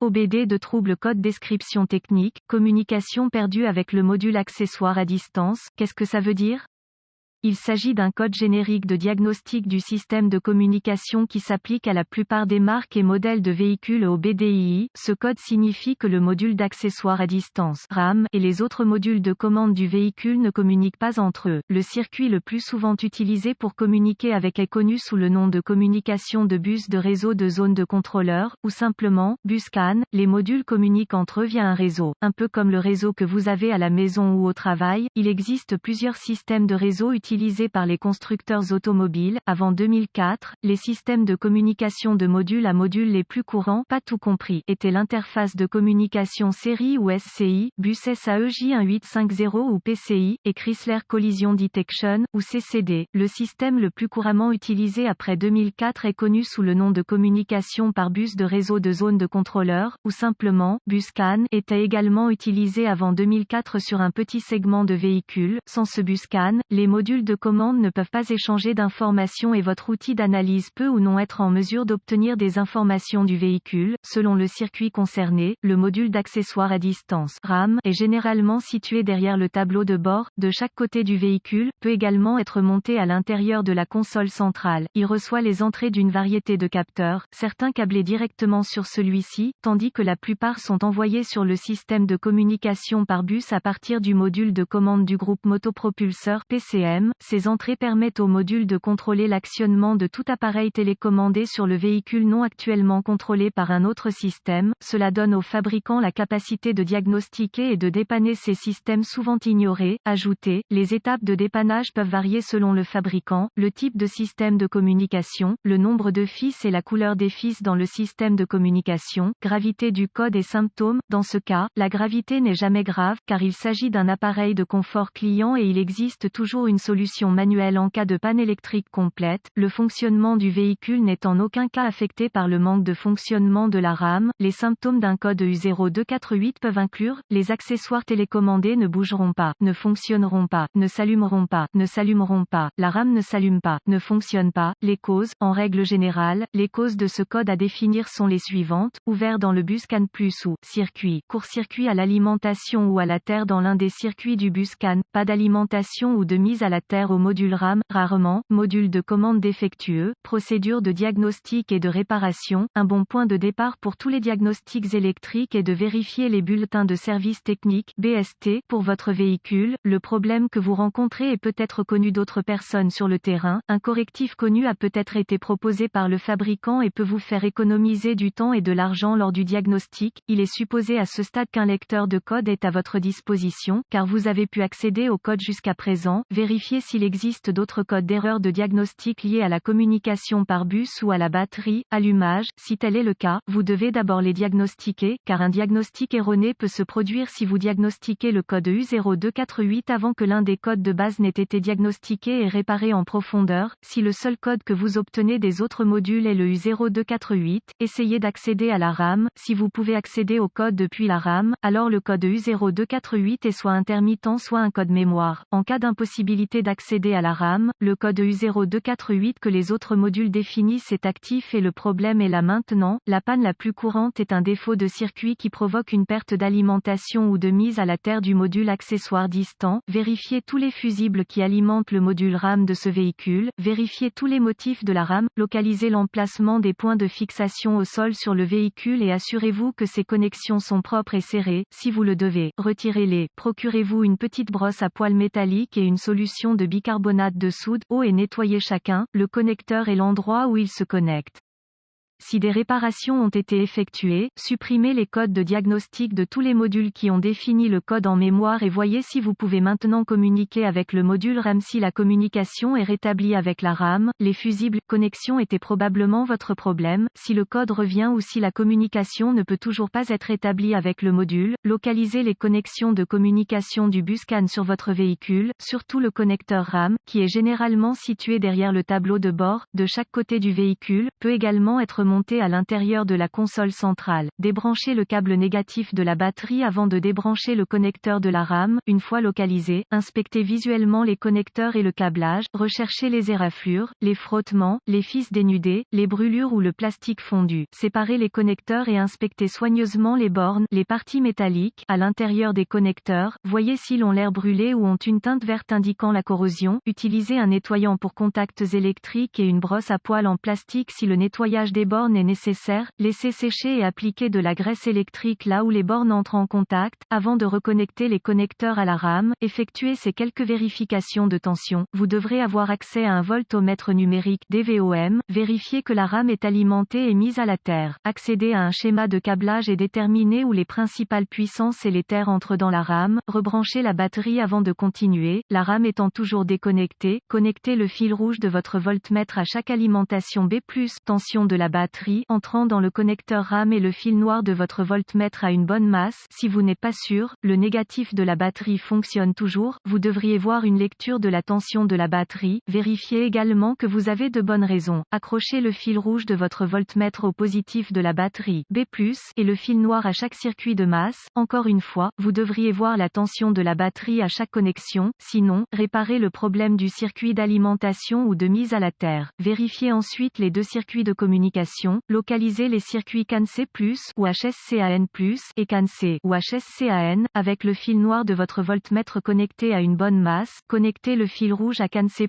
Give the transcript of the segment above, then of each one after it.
OBD de trouble code description technique, communication perdue avec le module accessoire à distance, qu'est-ce que ça veut dire? Il s'agit d'un code générique de diagnostic du système de communication qui s'applique à la plupart des marques et modèles de véhicules OBDII. Ce code signifie que le module d'accessoire à distance RAM et les autres modules de commande du véhicule ne communiquent pas entre eux. Le circuit le plus souvent utilisé pour communiquer avec est connu sous le nom de communication de bus de réseau de zone de contrôleur, ou simplement bus CAN. Les modules communiquent entre eux via un réseau. Un peu comme le réseau que vous avez à la maison ou au travail, il existe plusieurs systèmes de réseau utilisés par les constructeurs automobiles. Avant 2004, les systèmes de communication de module à module les plus courants, pas tout compris, étaient l'interface de communication série ou SCI, bus SAEJ1850 ou PCI, et Chrysler Collision Detection, ou CCD. Le système le plus couramment utilisé après 2004 est connu sous le nom de communication par bus de réseau de zone de contrôleur, ou simplement, bus CAN, était également utilisé avant 2004 sur un petit segment de véhicules. Sans ce bus CAN, les modules de commande ne peuvent pas échanger d'informations et votre outil d'analyse peut ou non être en mesure d'obtenir des informations du véhicule. Selon le circuit concerné, le module d'accessoire à distance RAM est généralement situé derrière le tableau de bord, de chaque côté du véhicule, peut également être monté à l'intérieur de la console centrale. Il reçoit les entrées d'une variété de capteurs, certains câblés directement sur celui-ci, tandis que la plupart sont envoyés sur le système de communication par bus à partir du module de commande du groupe motopropulseur PCM. Ces entrées permettent au module de contrôler l'actionnement de tout appareil télécommandé sur le véhicule non actuellement contrôlé par un autre système. Cela donne aux fabricants la capacité de diagnostiquer et de dépanner ces systèmes souvent ignorés. Ajouté, les étapes de dépannage peuvent varier selon le fabricant, le type de système de communication, le nombre de fils et la couleur des fils dans le système de communication, gravité du code et symptômes. Dans ce cas, la gravité n'est jamais grave, car il s'agit d'un appareil de confort client et il existe toujours une solution manuelle en cas de panne électrique complète. Le fonctionnement du véhicule n'est en aucun cas affecté par le manque de fonctionnement de la RAM. Les symptômes d'un code U0248 peuvent inclure: les accessoires télécommandés ne bougeront pas, ne fonctionneront pas, ne s'allumeront pas, la RAM ne s'allume pas, ne fonctionne pas. Les causes, en règle générale, les causes de ce code à définir sont les suivantes: ouvert dans le bus CAN+ ou circuit, court-circuit à l'alimentation ou à la terre dans l'un des circuits du bus CAN, pas d'alimentation ou de mise à la terre au module RAM, rarement, module de commande défectueux, procédure de diagnostic et de réparation. Un bon point de départ pour tous les diagnostics électriques est de vérifier les bulletins de service technique (BST) pour votre véhicule. Le problème que vous rencontrez est peut-être connu d'autres personnes sur le terrain. Un correctif connu a peut-être été proposé par le fabricant et peut vous faire économiser du temps et de l'argent lors du diagnostic. Il est supposé à ce stade qu'un lecteur de code est à votre disposition, car vous avez pu accéder au code jusqu'à présent. Vérifiez s'il existe d'autres codes d'erreur de diagnostic liés à la communication par bus ou à la batterie, allumage. Si tel est le cas, vous devez d'abord les diagnostiquer, car un diagnostic erroné peut se produire si vous diagnostiquez le code U0248 avant que l'un des codes de base n'ait été diagnostiqué et réparé en profondeur. Si le seul code que vous obtenez des autres modules est le U0248, essayez d'accéder à la RAM. Si vous pouvez accéder au code depuis la RAM, alors le code U0248 est soit intermittent soit un code mémoire. En cas d'impossibilité d'accéder à la RAM, le code U0248 que les autres modules définissent est actif et le problème est là maintenant. La panne la plus courante est un défaut de circuit qui provoque une perte d'alimentation ou de mise à la terre du module accessoire distant. Vérifiez tous les fusibles qui alimentent le module RAM de ce véhicule. Vérifiez tous les motifs de la RAM. Localisez l'emplacement des points de fixation au sol sur le véhicule et assurez-vous que ces connexions sont propres et serrées. Si vous le devez, retirez-les. Procurez-vous une petite brosse à poils métallique et une solution de bicarbonate de soude, et nettoyez chacun, le connecteur et l'endroit où il se connecte. Si des réparations ont été effectuées, supprimez les codes de diagnostic de tous les modules qui ont défini le code en mémoire et voyez si vous pouvez maintenant communiquer avec le module RAM. Si la communication est rétablie avec la RAM, les fusibles connexions étaient probablement votre problème. Si le code revient ou si la communication ne peut toujours pas être établie avec le module, localisez les connexions de communication du bus CAN sur votre véhicule, surtout le connecteur RAM, qui est généralement situé derrière le tableau de bord, de chaque côté du véhicule, peut également être monté monter à l'intérieur de la console centrale. Débranchez le câble négatif de la batterie avant de débrancher le connecteur de la RAM. Une fois localisé, inspectez visuellement les connecteurs et le câblage, recherchez les éraflures, les frottements, les fils dénudés, les brûlures ou le plastique fondu. Séparez les connecteurs et inspectez soigneusement les bornes, les parties métalliques, à l'intérieur des connecteurs. Voyez s'ils ont l'air brûlés ou ont une teinte verte indiquant la corrosion. Utilisez un nettoyant pour contacts électriques et une brosse à poils en plastique si le nettoyage des bornes est nécessaire. Laissez sécher et appliquez de la graisse électrique là où les bornes entrent en contact, avant de reconnecter les connecteurs à la RAM. Effectuez ces quelques vérifications de tension. Vous devrez avoir accès à un voltomètre numérique DVOM. Vérifiez que la RAM est alimentée et mise à la terre. Accédez à un schéma de câblage et déterminez où les principales puissances et les terres entrent dans la RAM. Rebranchez la batterie avant de continuer. La RAM étant toujours déconnectée, connectez le fil rouge de votre voltmètre à chaque alimentation B+, tension de la batterie, entrant dans le connecteur RAM et le fil noir de votre voltmètre à une bonne masse. Si vous n'êtes pas sûr, le négatif de la batterie fonctionne toujours, vous devriez voir une lecture de la tension de la batterie. Vérifiez également que vous avez de bonnes raisons. Accrochez le fil rouge de votre voltmètre au positif de la batterie B+, et le fil noir à chaque circuit de masse. Encore une fois, vous devriez voir la tension de la batterie à chaque connexion. Sinon, réparez le problème du circuit d'alimentation ou de mise à la terre. Vérifiez ensuite les deux circuits de communication. Localisez les circuits CAN-C+, ou HSCAN+, et CAN-C, ou HSCAN, avec le fil noir de votre voltmètre connecté à une bonne masse. Connectez le fil rouge à CAN-C+,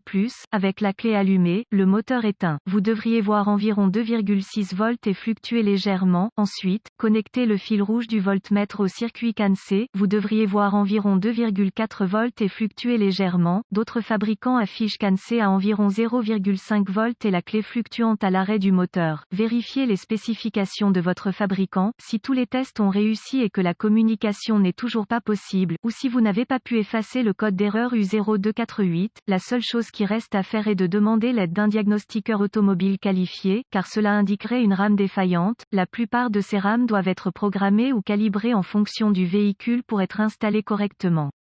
avec la clé allumée, le moteur éteint. Vous devriez voir environ 2,6 volts et fluctuer légèrement. Ensuite, connectez le fil rouge du voltmètre au circuit CAN-C. Vous devriez voir environ 2,4 volts et fluctuer légèrement. D'autres fabricants affichent CAN-C à environ 0,5 volts et la clé fluctuante à l'arrêt du moteur. Vérifiez les spécifications de votre fabricant. Si tous les tests ont réussi et que la communication n'est toujours pas possible, ou si vous n'avez pas pu effacer le code d'erreur U0248, la seule chose qui reste à faire est de demander l'aide d'un diagnostiqueur automobile qualifié, car cela indiquerait une RAM défaillante. La plupart de ces RAM doivent être programmées ou calibrées en fonction du véhicule pour être installées correctement.